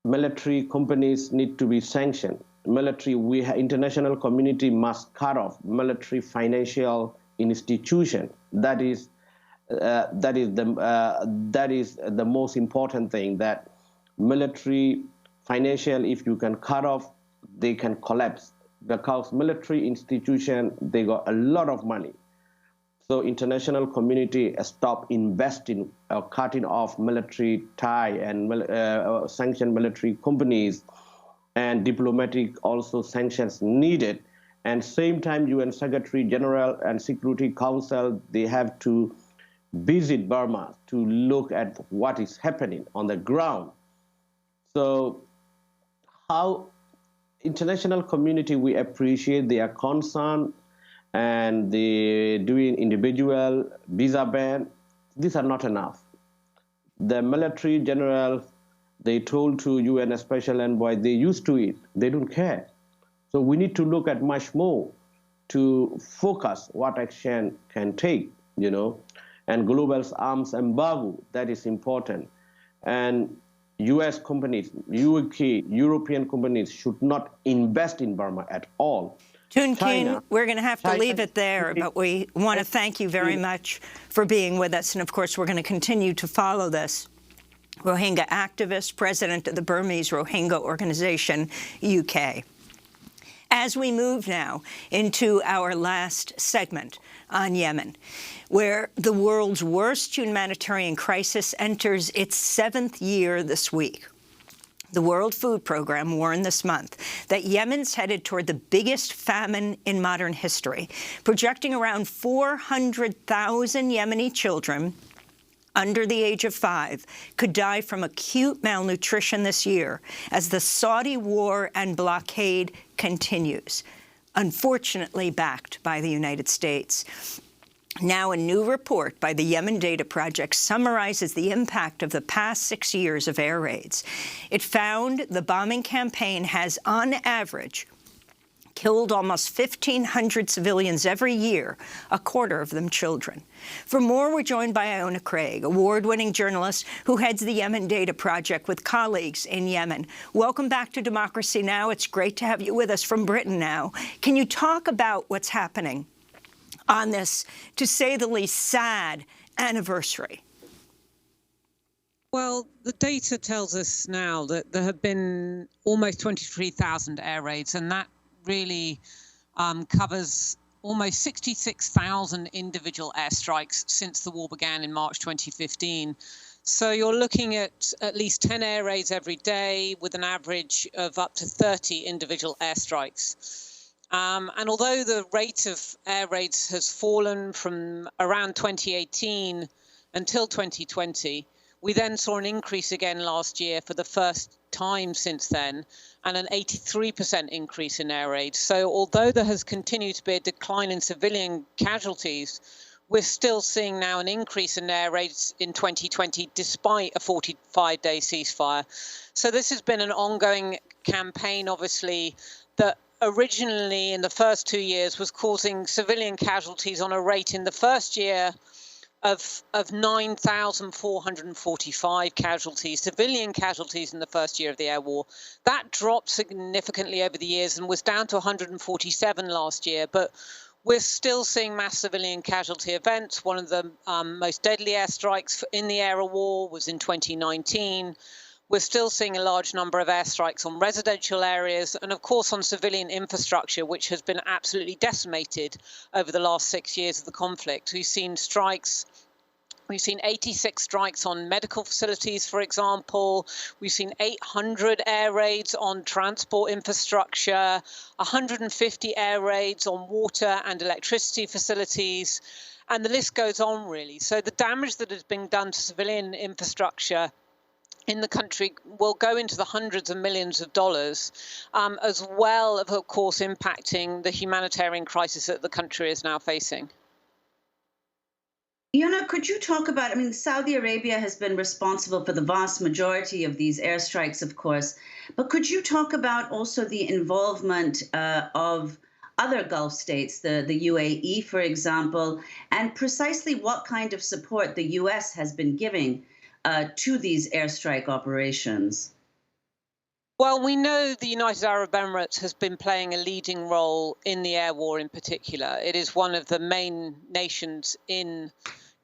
military companies need to be sanctioned. International community must cut off military financial institution. That is the most important thing, that military financial, if you can cut off, they can collapse, because military institution, they got a lot of money. So international community stop investing, cutting off military tie and sanction military companies, and diplomatic also sanctions needed. And same time, UN Secretary General and Security Council, they have to visit Burma to look at what is happening on the ground. So how international community, we appreciate their concern, and they doing individual visa ban. These are not enough. The military general, they told to UN Special Envoy, they used to it. They don't care. So we need to look at much more to focus what action can take, and global arms embargo, that is important. And US companies, UK, European companies should not invest in Burma at all. Toon Keen, we're going to have to leave it there, but we want to thank you very much for being with us. And of course, we're going to continue to follow this. Rohingya activist, president of the Burmese Rohingya Organization, UK. As we move now into our last segment on Yemen, where the world's worst humanitarian crisis enters its 7th year this week. The World Food Programme warned this month that Yemen's headed toward the biggest famine in modern history, projecting around 400,000 Yemeni children under the age of 5 could die from acute malnutrition this year as the Saudi war and blockade continues, unfortunately backed by the United States. Now, a new report by the Yemen Data Project summarizes the impact of the past 6 years of air raids. It found the bombing campaign has, on average, killed almost 1,500 civilians every year, a quarter of them children. For more, we're joined by Iona Craig, award-winning journalist who heads the Yemen Data Project with colleagues in Yemen. Welcome back to Democracy Now! It's great to have you with us from Britain now. Can you talk about what's happening on this, to say the least, sad anniversary? Well, the data tells us now that there have been almost 23,000 air raids, and that really covers almost 66,000 individual airstrikes since the war began in March 2015. So you're looking at least 10 air raids every day with an average of up to 30 individual airstrikes. And although the rate of air raids has fallen from around 2018 until 2020, we then saw an increase again last year for the first time since then, and an 83% increase in air raids. So although there has continued to be a decline in civilian casualties, we're still seeing now an increase in air raids in 2020, despite a 45-day ceasefire. So this has been an ongoing campaign, obviously, that originally in the first 2 years was causing civilian casualties on a rate in the first year of 9,445 casualties, civilian casualties in the first year of the air war. That dropped significantly over the years and was down to 147 last year, but we're still seeing mass civilian casualty events. One of the most deadly airstrikes in the air war was in 2019. We're still seeing a large number of airstrikes on residential areas and, of course, on civilian infrastructure, which has been absolutely decimated over the last 6 years of the conflict. We've seen strikes. We've seen 86 strikes on medical facilities, for example. We've seen 800 air raids on transport infrastructure, 150 air raids on water and electricity facilities, and the list goes on, really. So the damage that has been done to civilian infrastructure in the country will go into the hundreds of millions of dollars, as well of course, impacting the humanitarian crisis that the country is now facing. Iona, could you talk about, Saudi Arabia has been responsible for the vast majority of these airstrikes, of course, but could you talk about also the involvement of other Gulf states, the UAE, for example, and precisely what kind of support the U.S. has been giving to these airstrike operations? Well, we know the United Arab Emirates has been playing a leading role in the air war in particular. It is one of the main nations in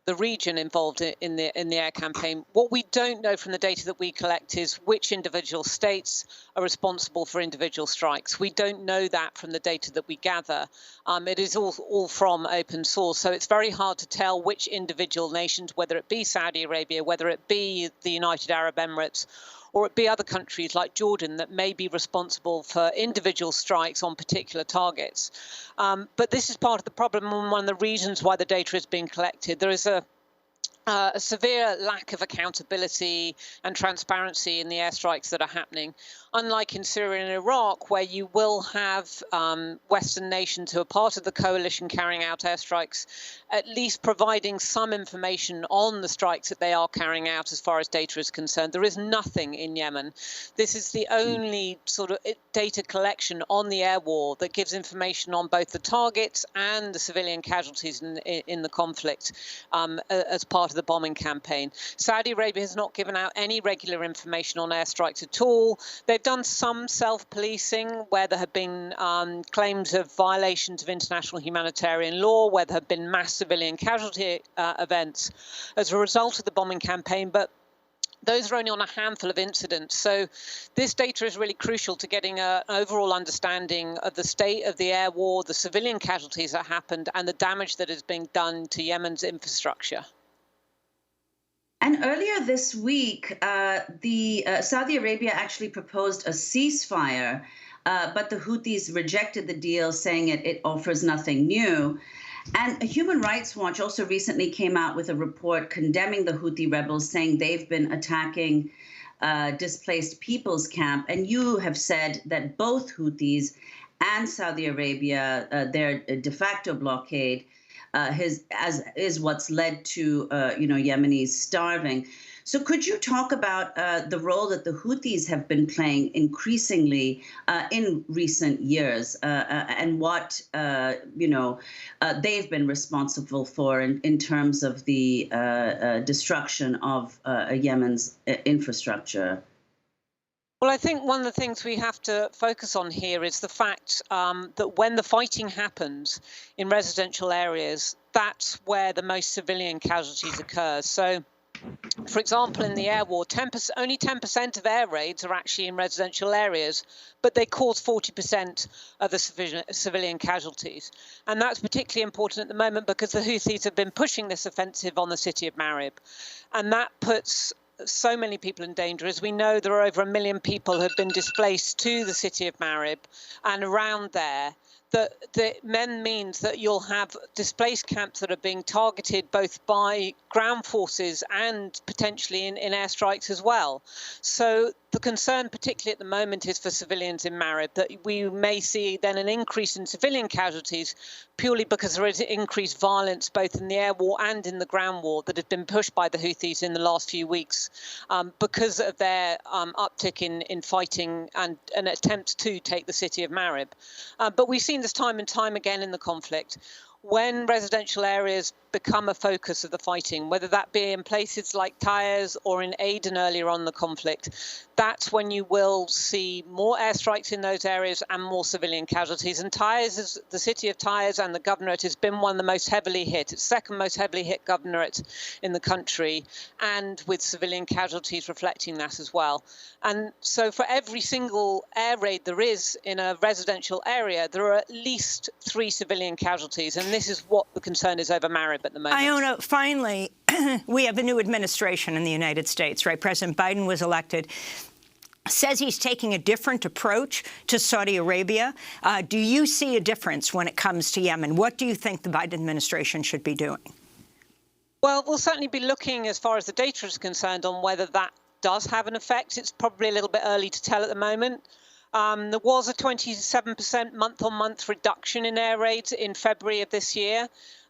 the region involved in the air campaign. What we don't know from the data that we collect is which individual states are responsible for individual strikes. We don't know that from the data that we gather. It is all from open source, so it's very hard to tell which individual nations, whether it be Saudi Arabia, whether it be the United Arab Emirates, or it be other countries like Jordan that may be responsible for individual strikes on particular targets. But this is part of the problem and one of the reasons why the data is being collected. There is a severe lack of accountability and transparency in the airstrikes that are happening. unlike in Syria and Iraq, where you will have Western nations who are part of the coalition carrying out airstrikes, at least providing some information on the strikes that they are carrying out as far as data is concerned. There is nothing in Yemen. This is the only sort of data collection on the air war that gives information on both the targets and the civilian casualties in the conflict as part of the bombing campaign. Saudi Arabia has not given out any regular information on airstrikes at all. They've done some self-policing where there have been claims of violations of international humanitarian law, where there have been mass civilian casualty events as a result of the bombing campaign, but those are only on a handful of incidents. So this data is really crucial to getting an overall understanding of the state of the air war, the civilian casualties that happened, and the damage that is being done to Yemen's infrastructure. And earlier this week, Saudi Arabia actually proposed a ceasefire, but the Houthis rejected the deal, saying it offers nothing new. And Human Rights Watch also recently came out with a report condemning the Houthi rebels, saying they've been attacking displaced people's camp. And you have said that both Houthis and Saudi Arabia, their de facto blockade, is what's led to Yemenis starving. So could you talk about the role that the Houthis have been playing increasingly in recent years and what they've been responsible for in terms of the destruction of Yemen's infrastructure? Well, I think one of the things we have to focus on here is the fact that when the fighting happens in residential areas, that's where the most civilian casualties occur. So, for example, in the air war, only 10% of air raids are actually in residential areas, but they cause 40% of the civilian casualties. And that's particularly important at the moment because the Houthis have been pushing this offensive on the city of Marib. And that puts so many people in danger. As we know, there are over 1 million people who have been displaced to the city of Marib and around there. That then means that you'll have displaced camps that are being targeted both by ground forces and potentially in airstrikes as well. So the concern, particularly at the moment, is for civilians in Marib, that we may see then an increase in civilian casualties purely because there is increased violence both in the air war and in the ground war that has been pushed by the Houthis in the last few weeks because of their uptick in fighting and an attempt to take the city of Marib. But we've seen this time and time again in the conflict. When residential areas become a focus of the fighting, whether that be in places like Taiz or in Aden earlier on in the conflict, that's when you will see more airstrikes in those areas and more civilian casualties. And Taiz, the city of Taiz and the governorate has been one of the most heavily hit. It's second most heavily hit governorate in the country, and with civilian casualties reflecting that as well. And so for every single air raid there is in a residential area, there are at least 3 civilian casualties. And this is what the concern is over Marib at the moment. Iona, finally, we have a new administration in the United States, right? President Biden was elected. Says he's taking a different approach to Saudi Arabia. Do you see a difference when it comes to Yemen? What do you think the Biden administration should be doing? Well, we'll certainly be looking, as far as the data is concerned, on whether that does have an effect. It's probably a little bit early to tell at the moment. There was a 27% month-on-month reduction in air raids in February of this year.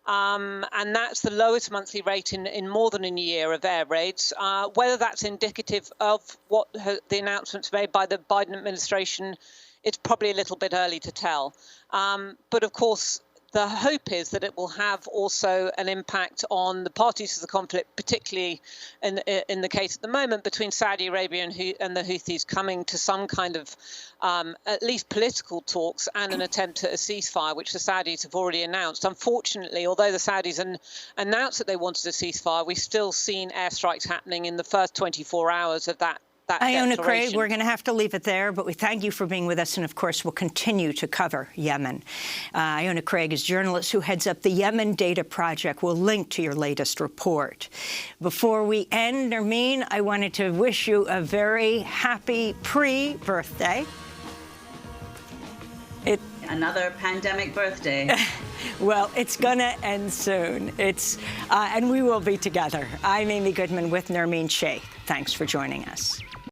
And that's the lowest monthly rate in more than a year of air raids. Whether that's indicative of what the announcements made by the Biden administration, it's probably a little bit early to tell. But of course, the hope is that it will have also an impact on the parties to the conflict, particularly in the case at the moment between Saudi Arabia and the Houthis, coming to some kind of at least political talks and an attempt at a ceasefire, which the Saudis have already announced. Unfortunately, although the Saudis announced that they wanted a ceasefire, we've still seen airstrikes happening in the first 24 hours of that. Iona Craig, we're going to have to leave it there, but we thank you for being with us, and of course we'll continue to cover Yemen. Iona Craig is journalist who heads up the Yemen Data Project. We'll link to your latest report. Before we end, Nermeen, I wanted to wish you a very happy pre-birthday. Another pandemic birthday. Well, it's going to end soon. And we will be together. I'm Amy Goodman with Nermeen Sheikh. Thanks for joining us.